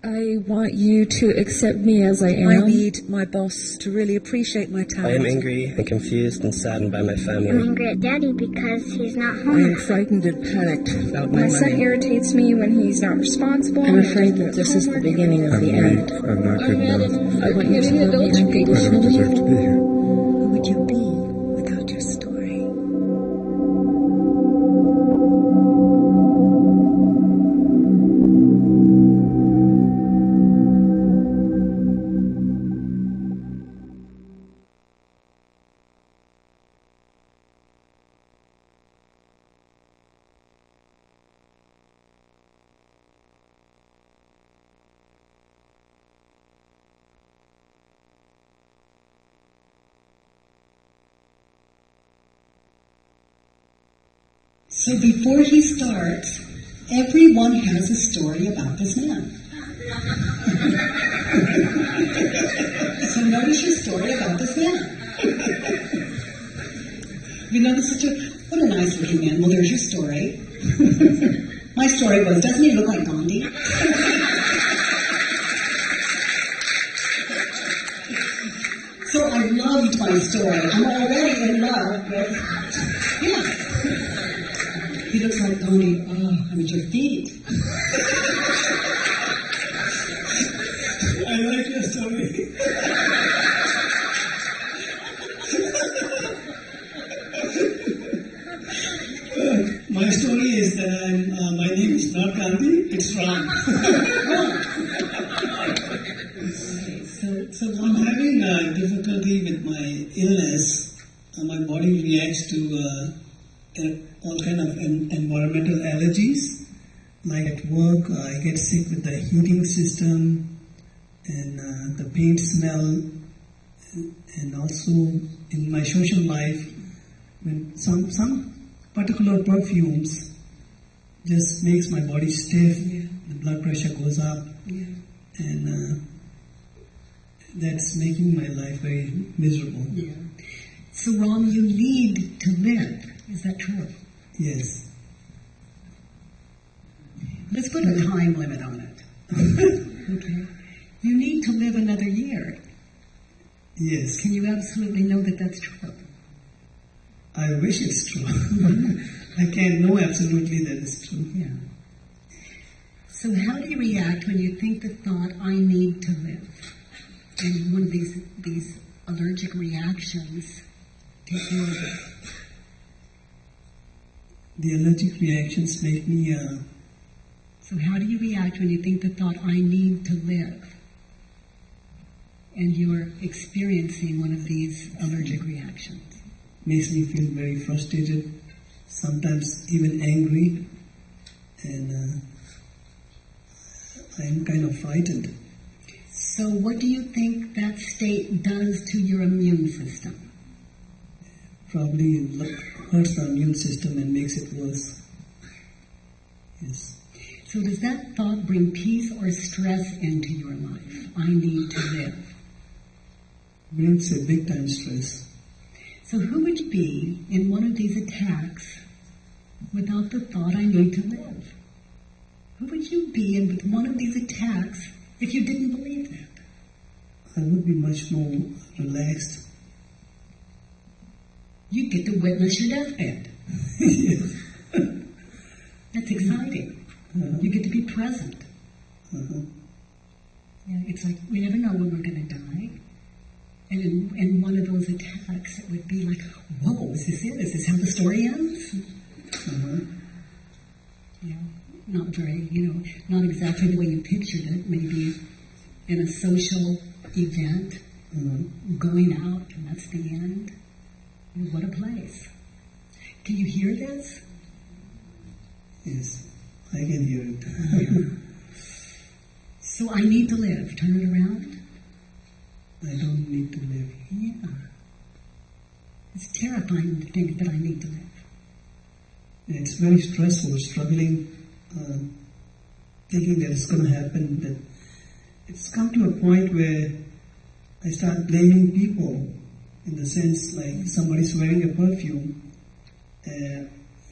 I want you to accept me as I am. I need my boss to really appreciate my talent. I am angry and confused and saddened by my family. I'm angry at Daddy because he's not home. I am frightened and panicked about my son money. irritates me when he's not responsible. I'm afraid that this is the beginning of the end. I'm not good enough. I want you to love me I don't unconditionally. deserve to be here. Who would you be without your story? So before he starts, everyone has a story about this man. So notice your story about this man. You notice what a nice looking man. Well, there's your story. My story was, doesn't he look like Gandhi? So I loved my story. I'm already in love with, yeah. He looks like Gandhi. Oh, I'm at your feet. I like your story. My story is that my name is not Gandhi, it's Ram. So I'm having difficulty with my illness. My body reacts to all kind of environmental allergies. Like at work, I get sick with the heating system and the paint smell, and also in my social life, when some particular perfumes just makes my body stiff, the blood pressure goes up, and that's making my life very miserable. Yeah. So Ram, you need to live. Is that true? Yes. Let's put a time limit on it. Okay. You need to live another year. Yes. Can you absolutely know that that's true? I wish it's true. I can't know absolutely that it's true. Yeah. So how do you react when you think the thought, I need to live? And one of these allergic reactions take you over. The allergic reactions make me... So how do you react when you think the thought, I need to live? And you're experiencing one of these allergic reactions? Makes me feel very frustrated, sometimes even angry, and I'm kind of frightened. So what do you think that state does to your immune system? Probably hurts the immune system and makes it worse. Yes. So does that thought bring peace or stress into your life? I need to live. Brings a big time stress. So who would be in one of these attacks without the thought, I need to live? Who would you be in with one of these attacks if you didn't believe that? I would be much more relaxed. You'd get to witness your deathbed. Yes. That's exciting. You get to be present. Yeah, it's like we never know when we're going to die. And in one of those attacks, it would be like, whoa, is this it? Is this how the story ends? Yeah, not very, not exactly the way you pictured it. Maybe in a social event, going out, and that's the end. What a place. Can you hear this? Yes, I can hear it. So I need to live. Turn it around. I don't need to live. Yeah. It's terrifying to think that I need to live. It's very stressful, struggling, thinking that it's going to happen. That it's come to a point where I start blaming people, in the sense like somebody's wearing a perfume,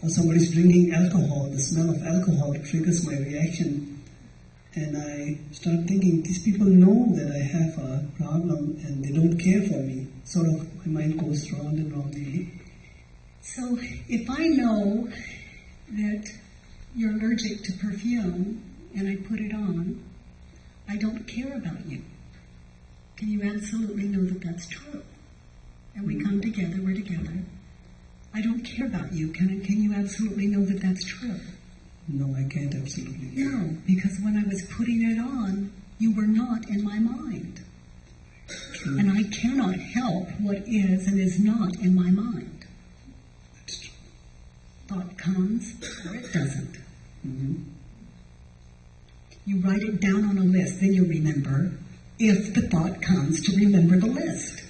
or somebody's drinking alcohol. The smell of alcohol triggers my reaction, And I start thinking, these people know that I have a problem and they don't care for me. Sort of, my mind goes round and round. So if I know that you're allergic to perfume and I put it on, I don't care about you. Can you absolutely know that that's true? And we come together, we're together. I don't care about you. Can you absolutely know that that's true? No, I can't absolutely. No, because when I was putting it on, you were not in my mind. True. And I cannot help what is and is not in my mind. That's true. Thought comes or it doesn't. Mm-hmm. You write it down on a list, then you remember if the thought comes to remember the list.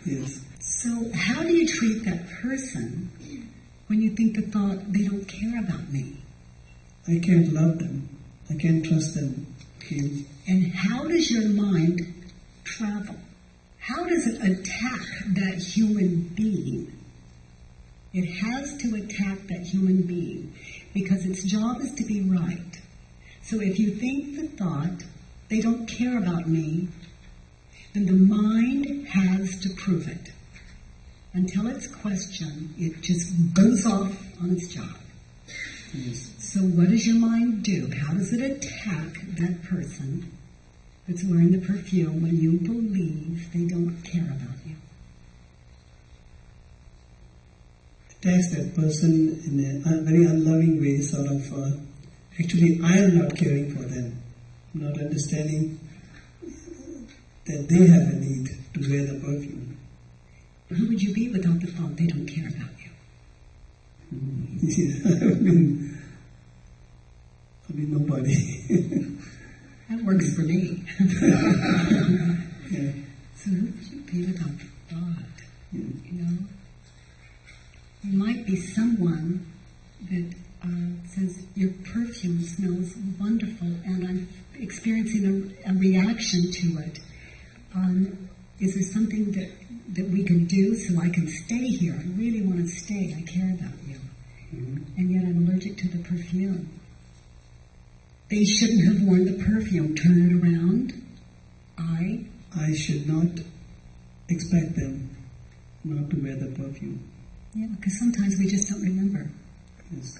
Yes. So how do you treat that person when you think the thought, they don't care about me? I can't love them. I can't trust them. Okay. And how does your mind travel? How does it attack that human being? It has to attack that human being because its job is to be right. So if you think the thought, they don't care about me, then the mind has to prove it. Until it's questioned, it just goes off on its job. Yes. So what does your mind do? How does it attack that person that's wearing the perfume when you believe they don't care about you? Attacks that person in a very unloving way, sort of, actually I am not caring for them, not understanding that they have a need to wear the perfume. Who would you be without the thought they don't care about you? Yeah, I mean nobody. That works for me. Yeah. So who would you be without the thought? Yeah. You know? You might be someone that says, your perfume smells wonderful and I'm experiencing a reaction to it. Is there something that we can do so I can stay here? I really want to stay. I care about you. Mm-hmm. And yet I'm allergic to the perfume. They shouldn't have worn the perfume. Turn it around. I should not expect them not to wear the perfume. Yeah, because sometimes we just don't remember. Yes.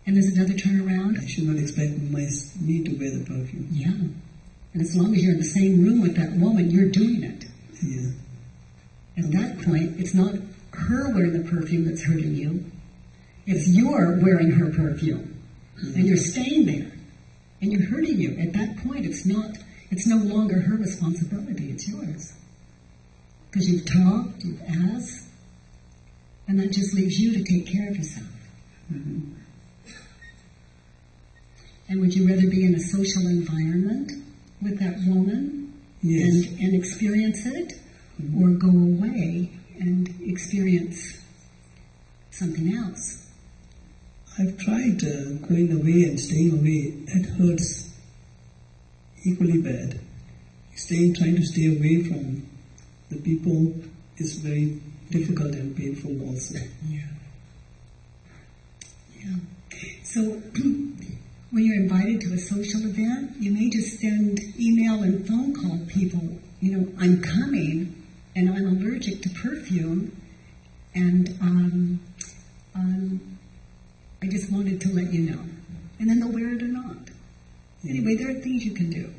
And there's another turnaround. I should not expect me to wear the perfume. Yeah. And as long as you're in the same room with that woman, you're doing it. Yeah. At that point, it's not her wearing the perfume that's hurting you. It's you're wearing her perfume. And you're staying there. And you're hurting you. At that point, it's no longer her responsibility, it's yours. Because you've talked, you've asked, and that just leaves you to take care of yourself. Mm-hmm. And would you rather be in a social environment with that woman Yes. and experience it, or go away and experience something else? I've tried going away and staying away. That hurts equally bad. Trying to stay away from the people is very difficult and painful also. Yeah. Yeah. So when you're invited to a social event, you may just send email and phone call people, I'm coming and I'm allergic to perfume and I just wanted to let you know. And then they'll wear it or not. Anyway, there are things you can do.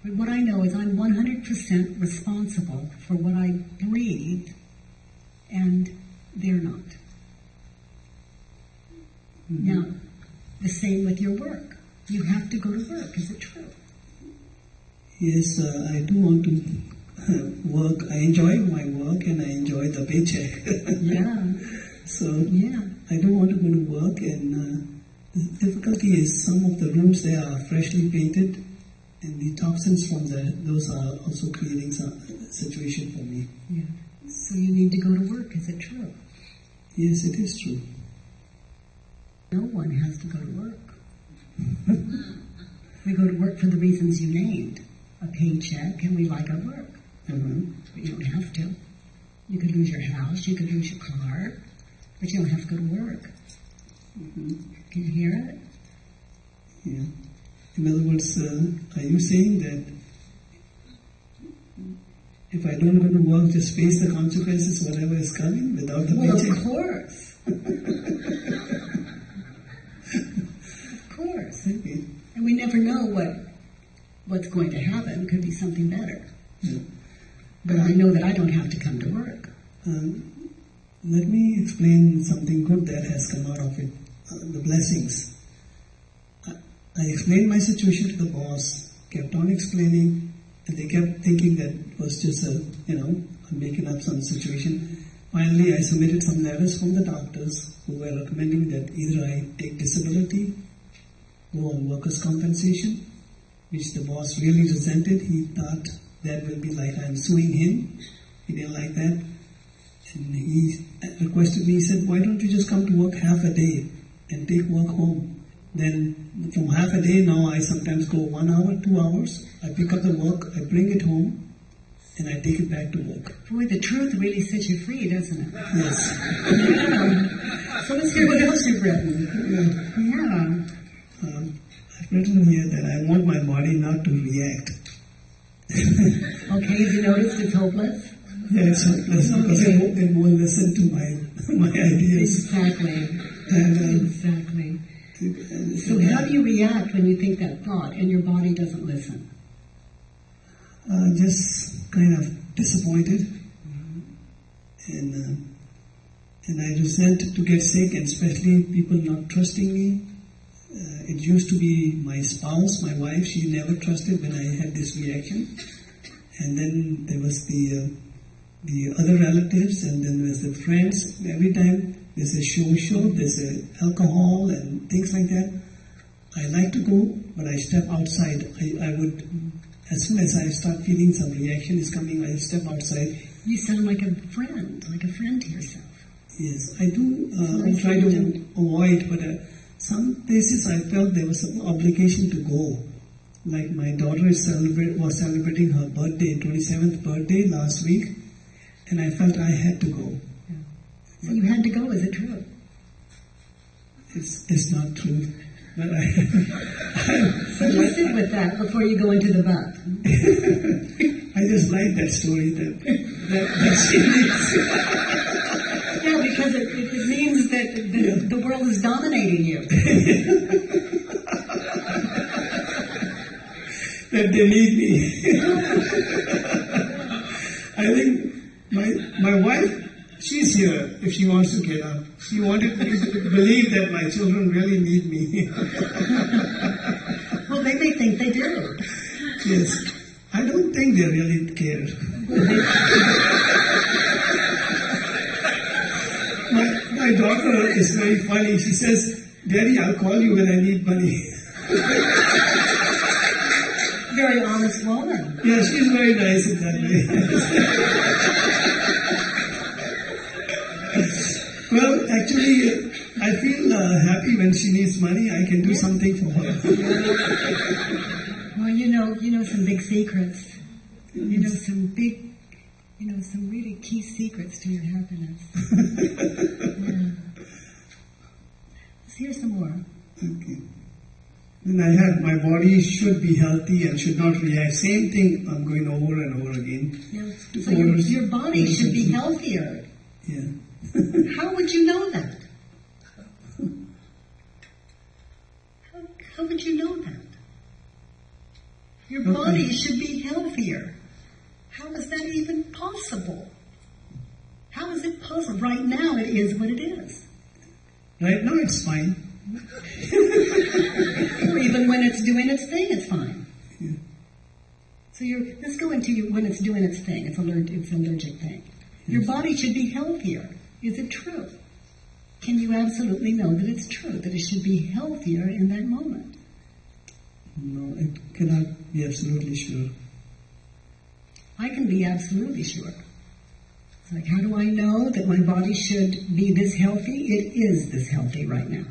But what I know is I'm 100% responsible for what I breathe, and they're not. Mm-hmm. Now, the same with your work. You have to go to work. Is it true? Yes, I do want to work. I enjoy my work and I enjoy the paycheck. Yeah. So Yeah. I do want to go to work, and the difficulty is some of the rooms there are freshly painted, and the toxins from those are also creating some situation for me. Yeah. So you need to go to work. Is it true? Yes, it is true. No one has to go to work. We go to work for the reasons you named. A paycheck, and we like our work. Mm-hmm. But you don't have to. You could lose your house, you could lose your car, but you don't have to go to work. Mm-hmm. Can you hear it? Yeah. In other words, are you saying that if I don't go to work, just face the consequences, whatever is coming, without the paycheck? Of course. Of course. Okay. And we never know what's going to happen. Could be something better. Yeah. But I know that I don't have to come to work. Let me explain something good that has come out of it, the blessings. I explained my situation to the boss, kept on explaining, and they kept thinking that it was just I'm making up some situation. Finally, I submitted some letters from the doctors who were recommending that either I take disability, go on workers' compensation, which the boss really resented. He thought that will be like I'm suing him. He didn't like that. And he requested me, he said, why don't you just come to work half a day and take work home? Then from half a day now I sometimes go 1 hour, 2 hours. I pick up the work, I bring it home, and I take it back to work. Boy, the truth really sets you free, doesn't it? Yes. Yeah. So let's hear what else you've written. Yeah. I've written here that I want my body not to react. Okay, have you noticed it's hopeless? Yeah, it's hopeless because they won't listen to my ideas. Exactly. And, exactly. So how do you react when you think that thought and your body doesn't listen? Just kind of disappointed. And I resent to get sick, and especially people not trusting me. It used to be my spouse, my wife. She never trusted when I had this reaction. And then there was the other relatives, and then there's the friends. Every time there's a show, there's alcohol and things like that. I like to go, but I step outside. I would, as soon as I start feeling some reaction is coming, I step outside. You sound like a friend to yourself. Yes, I do. I try to avoid, but some places I felt there was some obligation to go. Like my daughter was celebrating her birthday, 27th birthday last week, and I felt I had to go. Yeah. So you had to go, is it true? It's not true. But so just sit with that before you go into the butt. I just like that story that she needs. Yeah, because it means that the world is dominating you. That they need me. I think my wife, she's here if she wants to get up. She wanted me to believe that my children really need me. Well, they may think they do. Yes. I don't think they really care. My daughter is very funny. She says, Daddy, I'll call you when I need money. Very honest woman. Yeah, she's very nice in that way. Well, actually, I feel happy when she needs money. I can do something for her. Well, you know some big secrets. You know some really key secrets to your happiness. Yeah. Let's hear some more. Okay. Then I had my body should be healthy and should not react. Same thing I'm going over and over again. Yeah. So your body should be healthier. Yeah. How would you know that? How would you know that? Your body should be healthier. How is that even possible? How is it possible? Right now it is what it is. Right now it's fine. Or even when it's doing its thing, it's fine. Yeah. So let's go into when it's doing its thing. It's an allergic thing. Your body should be healthier. Is it true? Can you absolutely know that it's true, that it should be healthier in that moment? No, I cannot be absolutely sure. I can be absolutely sure. It's like, how do I know that my body should be this healthy? It is this healthy right now.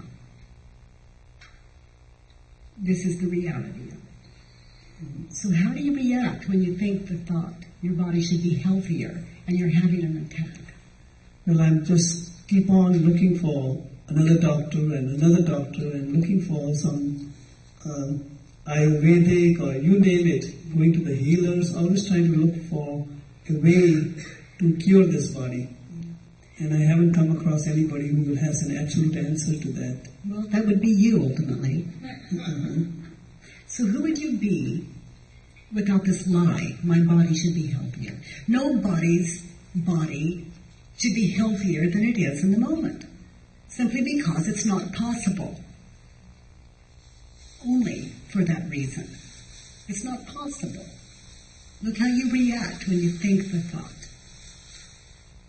This is the reality of it. So how do you react when you think the thought, your body should be healthier, and you're having an attack? Well, I'm just keep on looking for another doctor and looking for some Ayurvedic or you name it, going to the healers, always trying to look for a way to cure this body. And I haven't come across anybody who has an absolute answer to that. Well, that would be you ultimately. So who would you be without this lie, my body should be healthier? Nobody's body should be healthier than it is in the moment, simply because it's not possible. Only for that reason. It's not possible. Look how you react when you think the thought.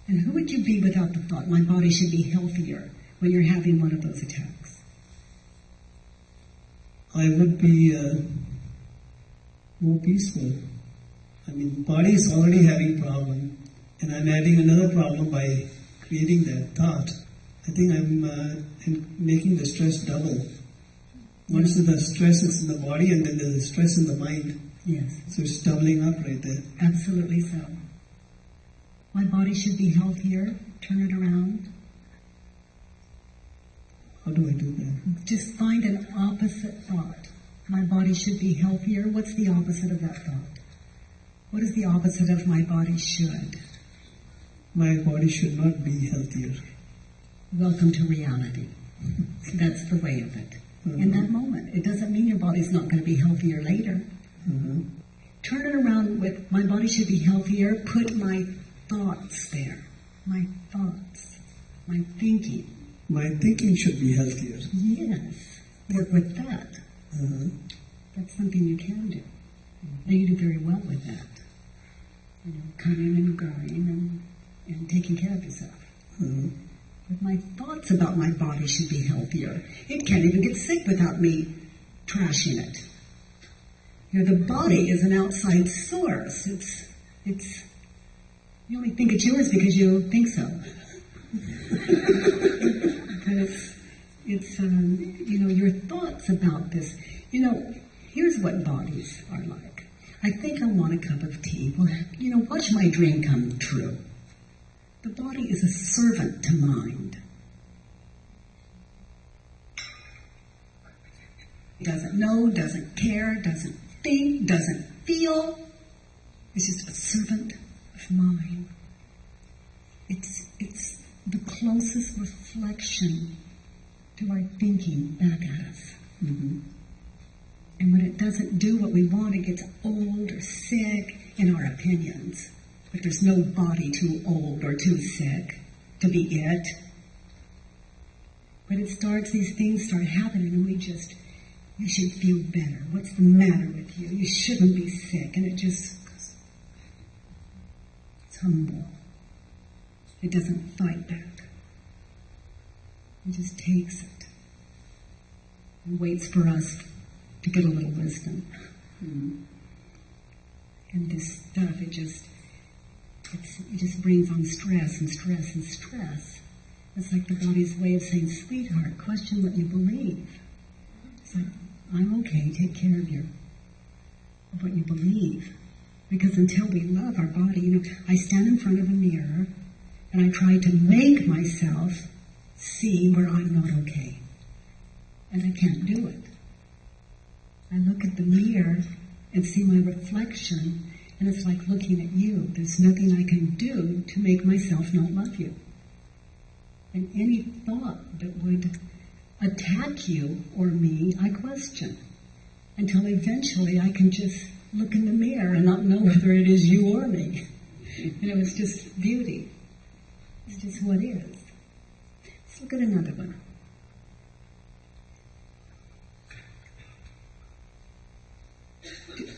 And who would you be without the thought, my body should be healthier, when you're having one of those attacks? I would be more peaceful. I mean, body is already having problem, and I'm adding another problem by creating that thought. I think I'm making the stress double. Once the stress is in the body, and then there's the stress in the mind. Yes. So it's doubling up right there. Absolutely so. My body should be healthier. Turn it around. How do I do that? Just find an opposite thought. My body should be healthier. What's the opposite of that thought? What is the opposite of my body should? My body should not be healthier. Welcome to reality. That's the way of it. In that moment. It doesn't mean your body's not going to be healthier later. Turn it around with, my body should be healthier. Put my thoughts there. My thoughts. My thinking. My thinking should be healthier. Yes. Work with that. That's something you can do. And you do very well with that. You know, coming and going and taking care of yourself. But my thoughts about my body should be healthier. It can't even get sick without me trashing it. You know, the body is an outside source. It's. You only think it's yours because you think so. But it's you know, your thoughts about this. You know, here's what bodies are like. I think I want a cup of tea. Well, you know, watch my dream come true. The body is a servant to mind. It doesn't know, doesn't care, doesn't think, doesn't feel. It's just a servant of mind. It's the closest reflection to our thinking back at us. And when it doesn't do what we want, it gets old or sick in our opinions. But there's no body too old or too sick to be it. But these things start happening, and we just, you should feel better. What's the matter with you? You shouldn't be sick. And it's humble. It doesn't fight back. It just takes it and waits for us to get a little wisdom. And this stuff, it just brings on stress and stress and stress. It's like the body's way of saying, sweetheart, question what you believe. It's like, I'm okay, take care of what you believe. Because until we love our body, you know, I stand in front of a mirror and I try to make myself see where I'm not okay. And I can't do it. I look at the mirror and see my reflection, and it's like looking at you. There's nothing I can do to make myself not love you. And any thought that would attack you or me, I question. Until eventually I can just look in the mirror and not know whether it is you or me. You know, it's just beauty. It's just who it is. Let's look at another one.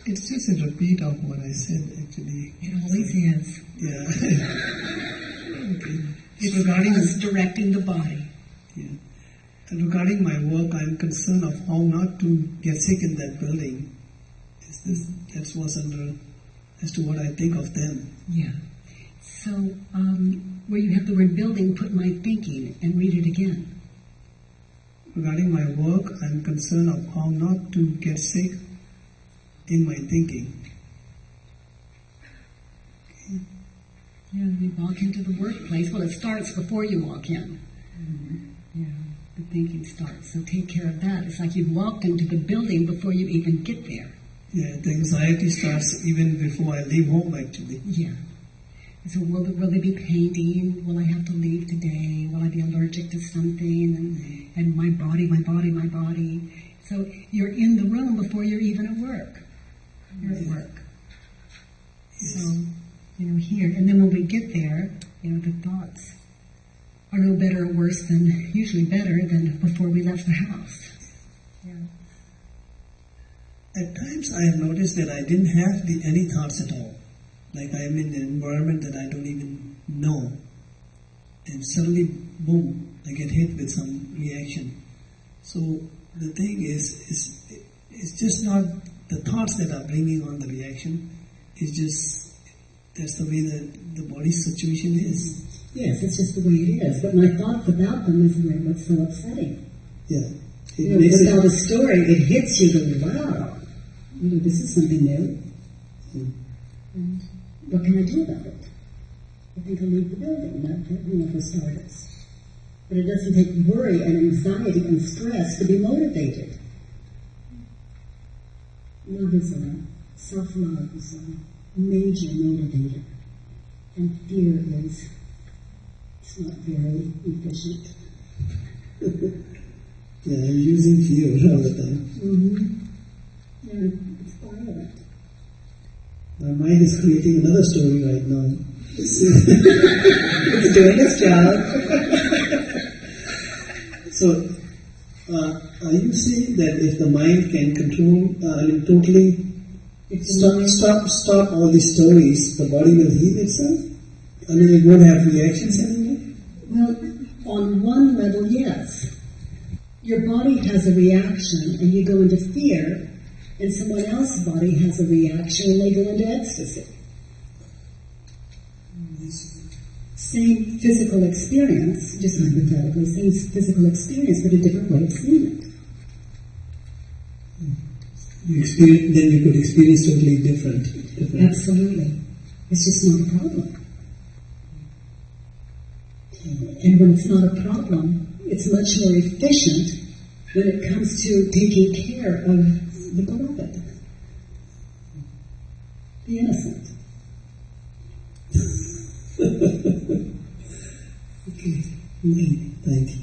It's just a repeat of what I said, actually. It always is. Yeah. It's regarding us directing the body. Yeah. And regarding my work, I'm concerned of how not to get sick in that building. That was under as to what I think of them. Yeah. So, where you have the word building, put my thinking and read it again. Regarding my work, I'm concerned of how not to get sick in my thinking. Yeah, you walk into the workplace. Well, it starts before you walk in. Yeah. The thinking starts. So take care of that. It's like you've walked into the building before you even get there. Yeah, the anxiety starts even before I leave home, actually. Yeah. So will they be painting? Will I have to leave today? Will I be allergic to something? And my body. So you're in the room before you're even at work. You're at work. Yes. So, here. And then when we get there, the thoughts are no better or worse than, usually better than before we left the house. Yeah. At times I have noticed that I didn't have any thoughts at all. Like I am in an environment that I don't even know. And suddenly, boom, I get hit with some reaction. So the thing is it's just not the thoughts that are bringing on the reaction. It's just, that's the way that the body's situation is. Yes, it's just the way it is. But my thoughts about them is what's so upsetting. Yeah. Without a story, it hits you go, wow, this is something new. And what can I do about it? I think I'll leave the building, for starters. But it doesn't take worry and anxiety and stress to be motivated. Love is self-love is a major motivator. And fear is, it's not very efficient. Yeah, I'm using fear all the time. Yeah, it's violent. My mind is creating another story right now. It's doing its job. So, are you saying that if the mind can control, totally stop all these stories, the body will heal itself? It won't have reactions anymore? Well, on one level, yes. Your body has a reaction and you go into fear, and someone else's body has a reaction and they go into ecstasy. Same physical experience, just hypothetically, same physical experience, but a different way of seeing it. Then you could experience totally different. Absolutely. It's just not a problem. And when it's not a problem, it's much more efficient when it comes to taking care of the beloved, the innocent. Okay. Thank you.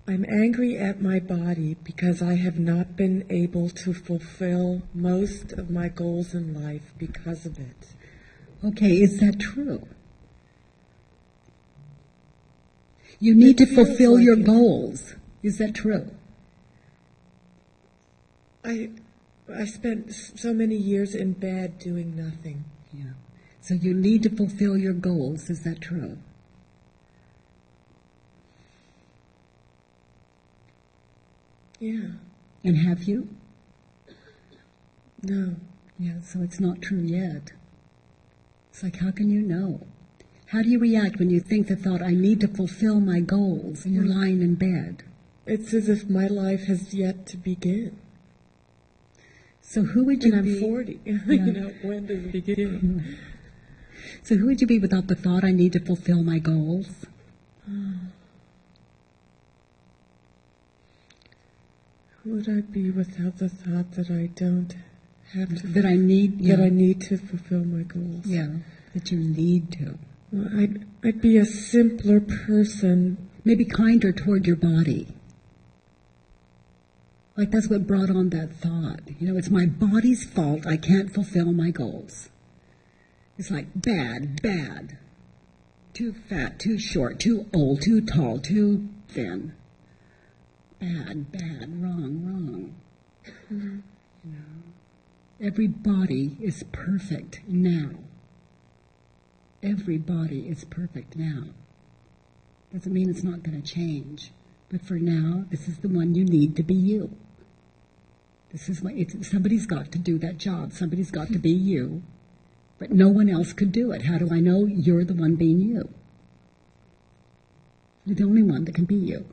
I'm angry at my body because I have not been able to fulfill most of my goals in life because of it. Okay, is that true? You need to fulfill your goals. Is that true? I spent so many years in bed doing nothing. Yeah. So you need to fulfill your goals. Is that true? Yeah. And have you? No. Yeah, so it's not true yet. It's like, how can you know? How do you react when you think the thought, I need to fulfill my goals, and you're lying in bed? It's as if my life has yet to begin. So who would you and be? I'm 40. Yeah. When does it begin? So who would you be without the thought, I need to fulfill my goals? Who would I be without the thought that I don't have to... That I need... That I need to fulfill my goals. Yeah, that you need to. Well, I'd be a simpler person. Maybe kinder toward your body. Like that's what brought on that thought. It's my body's fault I can't fulfill my goals. It's like bad, bad. Too fat, too short, too old, too tall, too thin. Bad, bad, wrong. Every body is perfect now. Every body is perfect now. Doesn't mean it's not going to change. But for now, this is the one you need to be you. This is somebody's got to do that job. Somebody's got to be you. But no one else could do it. How do I know you're the one being you? You're the only one that can be you.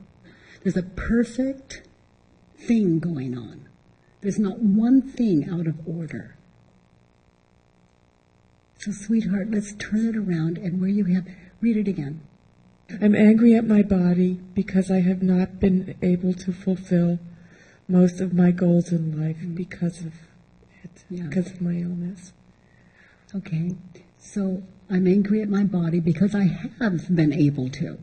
There's a perfect thing going on. There's not one thing out of order. So, sweetheart, let's turn it around, and where you have, read it again. I'm angry at my body because I have not been able to fulfill most of my goals in life because of it, because of my illness. Okay, so I'm angry at my body because I have been able to.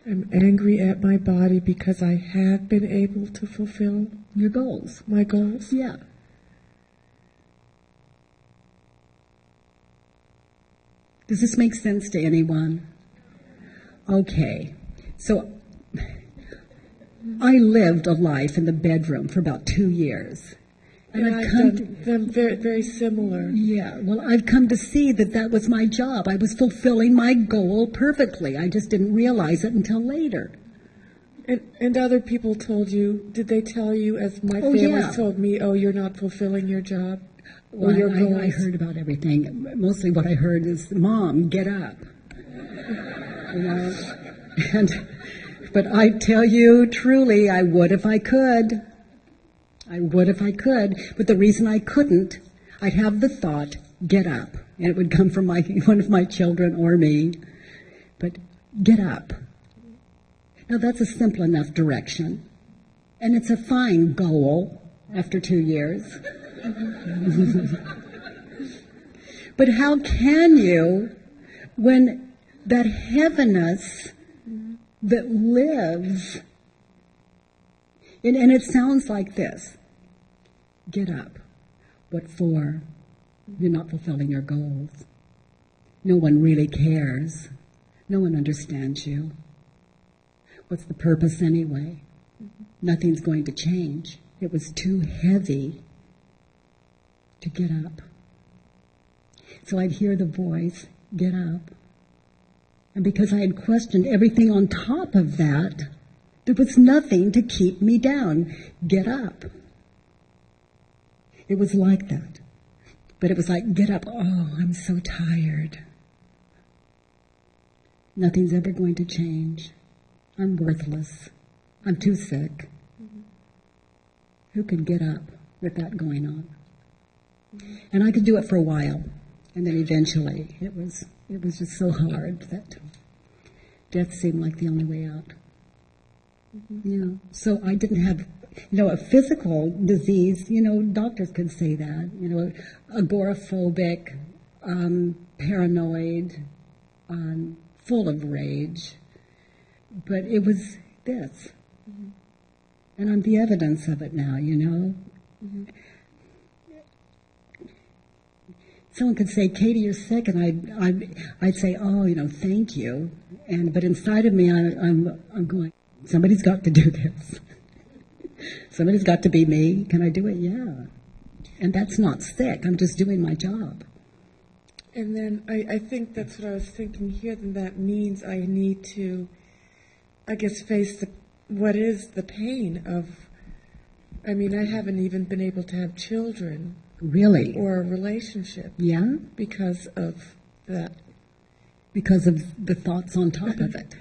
I'm angry at my body because I have been able to fulfill your goals. My goals? Yeah. Does this make sense to anyone? Okay, so I lived a life in the bedroom for about 2 years. And I've done them very, very similar. Yeah, well, I've come to see that that was my job. I was fulfilling my goal perfectly. I just didn't realize it until later. And other people told you, did they tell you, as my family told me, oh, you're not fulfilling your job? Well, I heard about everything. Mostly what I heard is, Mom, get up. You know? But I tell you, truly, I would if I could. I would if I could. But the reason I couldn't, I'd have the thought, get up. And it would come from one of my children or me. But get up. Now, that's a simple enough direction. And it's a fine goal after 2 years. But how can you, when that heaviness that lives, and it sounds like this, get up. What for? You're not fulfilling your goals. No one really cares. No one understands you. What's the purpose anyway? Nothing's going to change. It was too heavy to get up. So I'd hear the voice, get up. And because I had questioned everything on top of that, there was nothing to keep me down. Get up. It was like that. But it was like, get up. Oh, I'm so tired. Nothing's ever going to change. I'm worthless. I'm too sick. Who could get up with that going on? And I could do it for a while. And then eventually it was just so hard that death seemed like the only way out. You know, so I didn't have, a physical disease, doctors could say that, agoraphobic, paranoid, full of rage. But it was this. And I'm the evidence of it now, Someone could say, Katie, you're sick, and I'd say, oh, thank you. But inside of me, I'm going, somebody's got to do this. Somebody's got to be me. Can I do it? Yeah. And that's not sick. I'm just doing my job. And then I think that's what I was thinking here. Then that means I need to, I guess, face what is the pain of, I haven't even been able to have children. Really? Or a relationship. Yeah? Because of that. Because of the thoughts on top of it.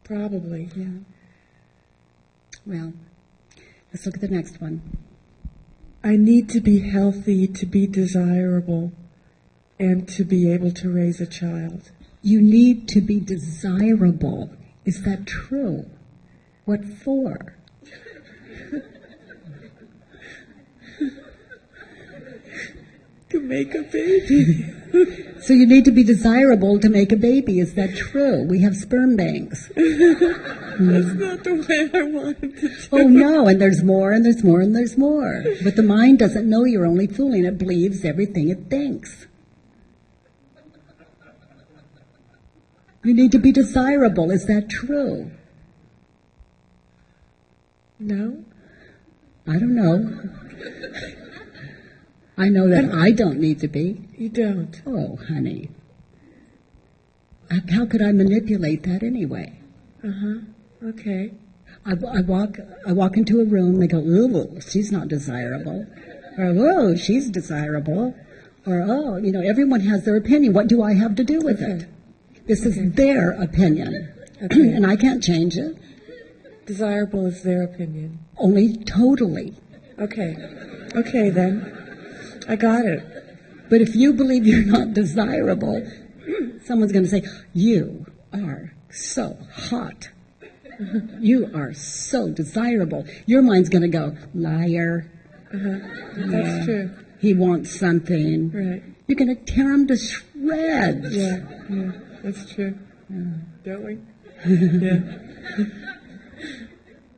Probably. Yeah. Well, let's look at the next one. I need to be healthy to be desirable and to be able to raise a child. You need to be desirable. Is that true? What for? To make a baby. So you need to be desirable to make a baby. Is that true? We have sperm banks. That's not the way I wanted to do. Oh, no, and there's more, and there's more, and there's more. But the mind doesn't know you're only fooling. It believes everything it thinks. You need to be desirable. Is that true? No. I don't know. I know that I don't need to be. You don't. Oh, honey. How could I manipulate that anyway? Okay. I walk into a room, they go, oh, she's not desirable. Or, oh, she's desirable. Or, oh, everyone has their opinion. What do I have to do with it? This is their opinion. And I can't change it. Desirable is their opinion. Only totally. Okay. Okay, then. I got it. But if you believe you're not desirable, someone's going to say, you are so hot. You are so desirable. Your mind's going to go, liar. That's true. He wants something. Right. You're going to tear him to shreds. Yeah, that's true. Don't we? Yeah.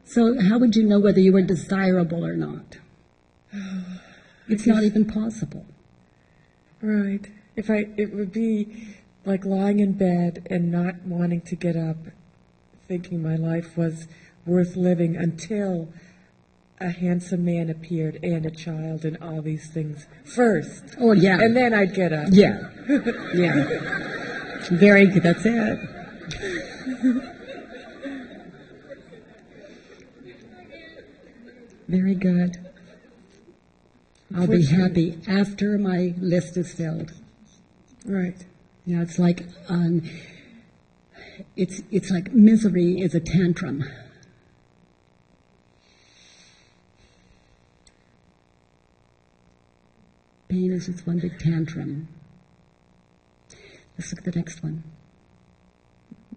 So how would you know whether you were desirable or not? It's not even possible. Right. It would be like lying in bed and not wanting to get up, thinking my life was worth living until a handsome man appeared and a child and all these things first. Oh, yeah. And then I'd get up. Yeah. Yeah. Very good. That's it. Very good. I'll be happy after my list is filled. Right. Yeah, it's like it's like misery is a tantrum. Pain is just one big tantrum. Let's look at the next one.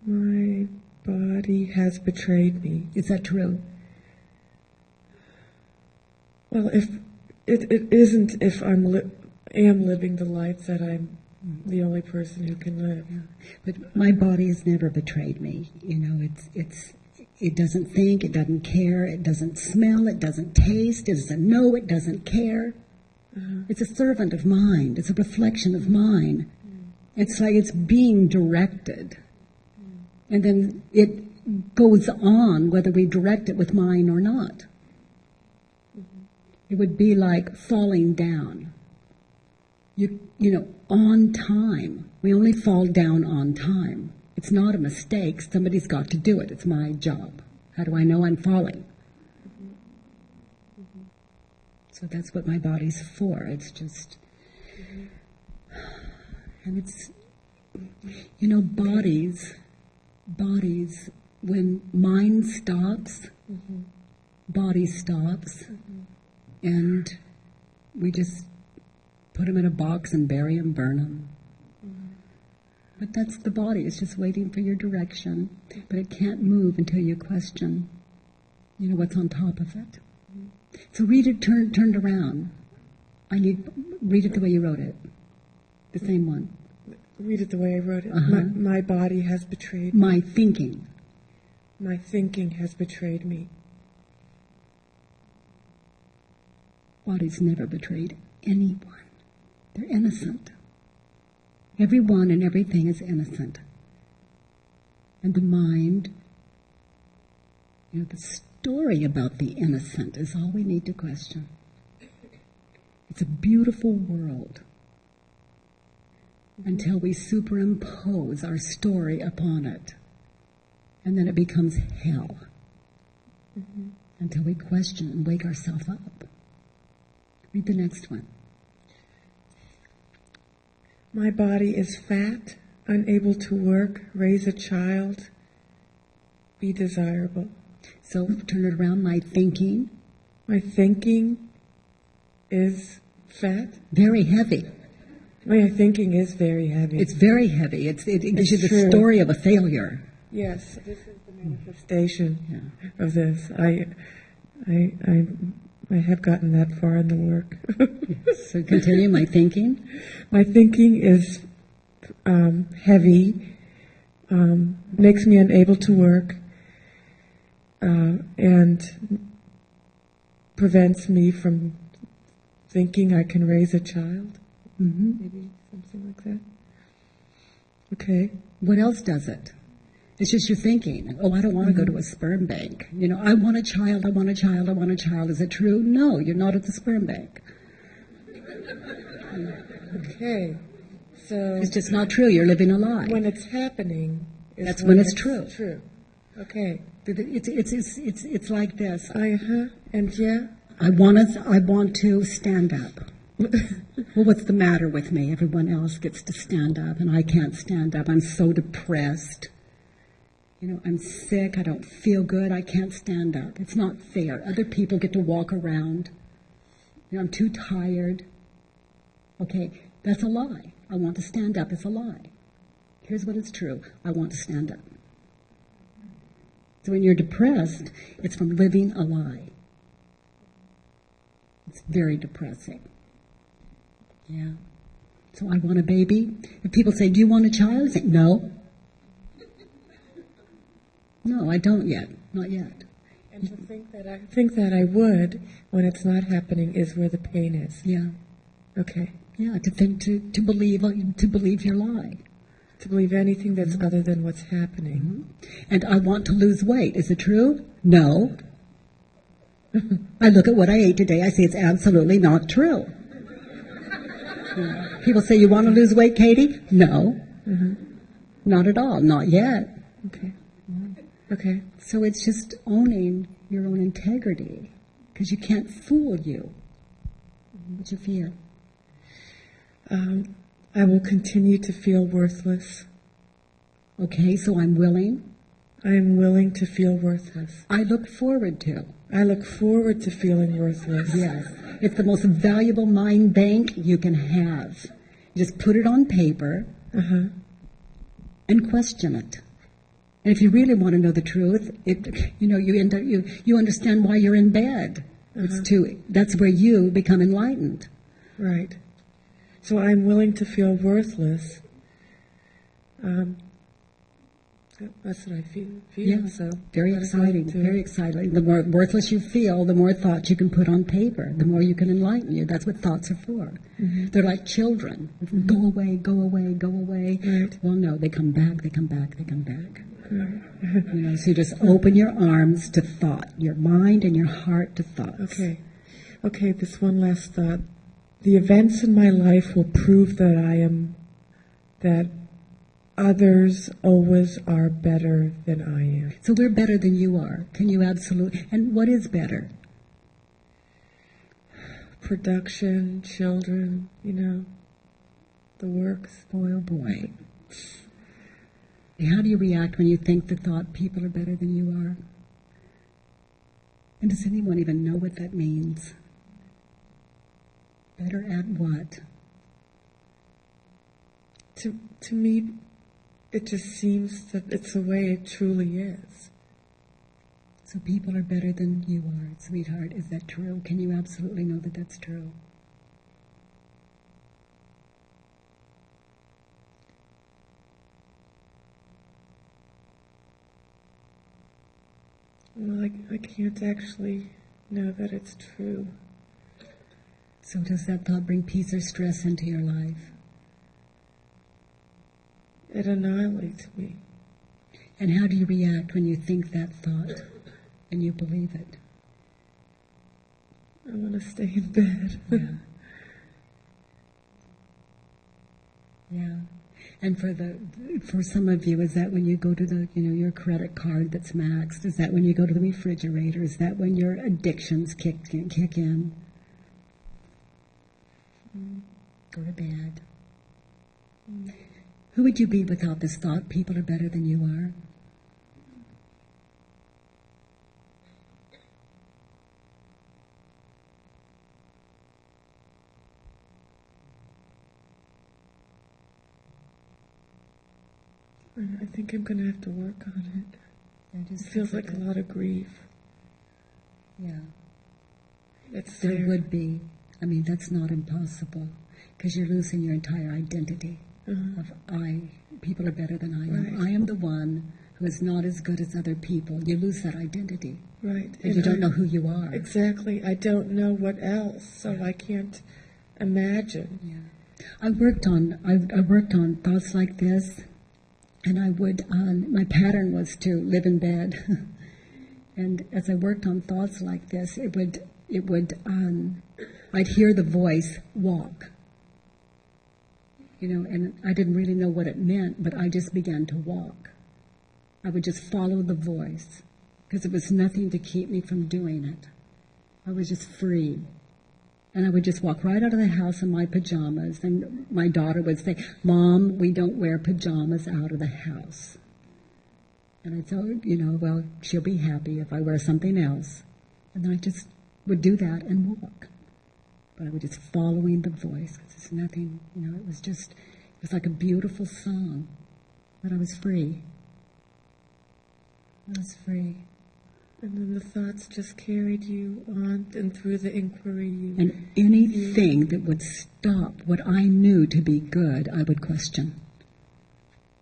My body has betrayed me. Is that true? Well, if it isn't, if am living the life that I'm the only person who can live. But my body has never betrayed me. You know, it doesn't think, it doesn't care, it doesn't smell, it doesn't taste, it doesn't know, it doesn't care. It's a servant of mind. It's a reflection of mine. It's like it's being directed. And then it goes on whether we direct it with mine or not. It would be like falling down. You know, on time. We only fall down on time. It's not a mistake. Somebody's got to do it. It's my job. How do I know I'm falling? So that's what my body's for. It's just... And it's... You know, bodies, when mind stops, body stops, and we just put them in a box and bury them, burn them. But that's the body. It's just waiting for your direction. But it can't move until you question, you know, what's on top of it. So read it turned around. Read it the way you wrote it. The same one. Read it the way I wrote it. My body has betrayed me. My thinking. My thinking has betrayed me. Body's never betrayed anyone. They're innocent. Everyone and everything is innocent. And the mind, you know, the story about the innocent is all we need to question. It's a beautiful world until we superimpose our story upon it. And then it becomes hell. Until we question and wake ourselves up. Read the next one. My body is fat, unable to work, raise a child, be desirable. So turn it around. My thinking. My thinking is fat. Very heavy. My thinking is very heavy. It's very heavy. It gives you the story of a failure. Yes, this is the manifestation of this. I have gotten that far in the work. So continue. My thinking. My thinking is heavy, makes me unable to work, and prevents me from thinking I can raise a child. Maybe something like that. Okay. What else does it? It's just your thinking. Oh, I don't want to go to a sperm bank. You know, I want a child, I want a child, I want a child. Is it true? No, you're not at the sperm bank. Okay. So it's just not true. You're living a lie. When it's happening, that's when it's true. True. Okay. It's like this. And yeah. I want to stand up. Well, what's the matter with me? Everyone else gets to stand up, and I can't stand up. I'm so depressed. You know, I'm sick, I don't feel good, I can't stand up. It's not fair. Other people get to walk around. You know, I'm too tired. Okay, that's a lie. I want to stand up. It's a lie. Here's what is true. I want to stand up. So when you're depressed, it's from living a lie. It's very depressing. Yeah. So I want a baby. If people say, do you want a child? I say, no. No, I don't yet. Not yet. And to think that I would when it's not happening is where the pain is. Yeah. Okay. Yeah, to believe your lie. To believe anything that's other than what's happening. And I want to lose weight. Is it true? No. I look at what I ate today. I say it's absolutely not true. People say, you want to lose weight, Katie? No. Not at all. Not yet. Okay. Okay. So it's just owning your own integrity, because you can't fool you. What you feel? I will continue to feel worthless. Okay, so I'm willing. I am willing to feel worthless. I look forward to. I look forward to feeling worthless. Yes. It's the most valuable mind bank you can have. You just put it on paper and question it. And if you really want to know the truth, you understand why you're in bed. That's where you become enlightened. Right. So I'm willing to feel worthless. That's what I feel. Yeah, so very exciting. Very exciting. The more worthless you feel, the more thoughts you can put on paper. The more you can enlighten you. That's what thoughts are for. They're like children. Go away, go away, go away. Right. Well, no, they come back, they come back, they come back. So you just open your arms to thought, your mind and your heart to thoughts. Okay, this one last thought. The events in my life will prove that others always are better than I am. So we're better than you are. Can you absolutely? And what is better? Production, children, the works. Boy, oh boy. How do you react when you think the thought people are better than you are? And does anyone even know what that means? Better at what? To me, it just seems that it's the way it truly is. So people are better than you are, sweetheart. Is that true? Can you absolutely know that that's true? Well, I can't actually know that it's true. So does that thought bring peace or stress into your life? It annihilates me. And how do you react when you think that thought and you believe it? I want to stay in bed. Yeah. And for some of you, is that when you go to your credit card that's maxed? Is that when you go to the refrigerator? Is that when your addictions kick in? Go to bed. Who would you be without this thought? People are better than you are. I think I'm going to have to work on it. It feels like a lot of grief. Yeah. There would be. I mean, that's not impossible, because you're losing your entire identity of I. People are better than I am. Right. I am the one who is not as good as other people. You lose that identity. Right. And you don't know who you are. Exactly. I don't know what else, so I can't imagine. Yeah. I worked on thoughts like this, and my pattern was to live in bed. And as I worked on thoughts like this, I'd hear the voice walk. And I didn't really know what it meant, but I just began to walk. I would just follow the voice, because it was nothing to keep me from doing it. I was just free. And I would just walk right out of the house in my pajamas, and my daughter would say, "Mom, we don't wear pajamas out of the house." And I thought, well, she'll be happy if I wear something else. And then I just would do that and walk. But I was just following the voice, because there's nothing, it was like a beautiful song. But I was free. I was free. And then the thoughts just carried you on and through the inquiry. And anything that would stop what I knew to be good, I would question.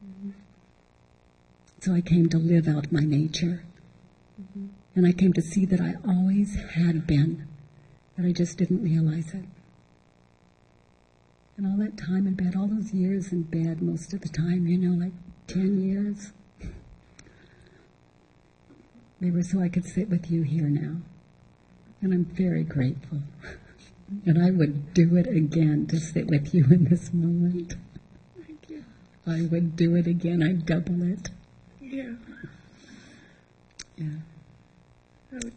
Mm-hmm. So I came to live out my nature. Mm-hmm. And I came to see that I always had been, but I just didn't realize it. And all that time in bed, all those years in bed, most of the time, like 10 years, they were so I could sit with you here now. And I'm very grateful. And I would do it again to sit with you in this moment. Thank you. I would do it again. I'd double it. Yeah. Yeah.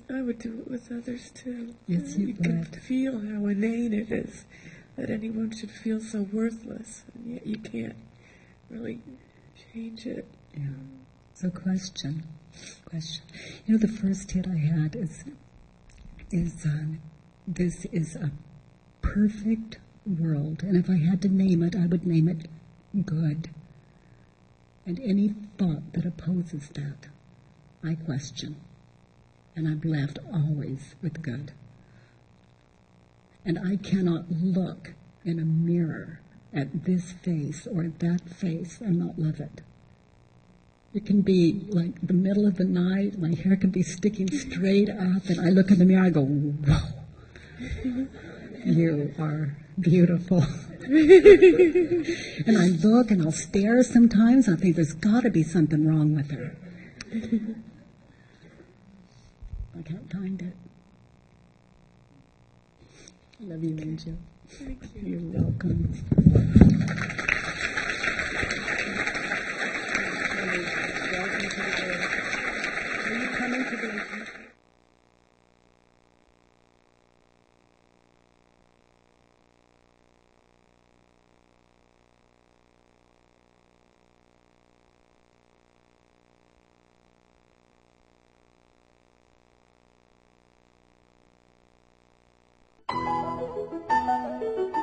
I would do it with others too. Yes, you would. Can feel how inane it is that anyone should feel so worthless, and yet you can't really change it. Yeah. So question. The first hit I had is this is a perfect world, and if I had to name it, I would name it good. And any thought that opposes that, I question. And I'm left always with good. And I cannot look in a mirror at this face or that face and not love it. It can be like the middle of the night, my hair can be sticking straight up, and I look in the mirror, I go, whoa, you are beautiful. And I look and I'll stare sometimes, and I think there's got to be something wrong with her. I can't find it. I love you, Angel. Thank you. You're welcome. Are you coming to the Thank you.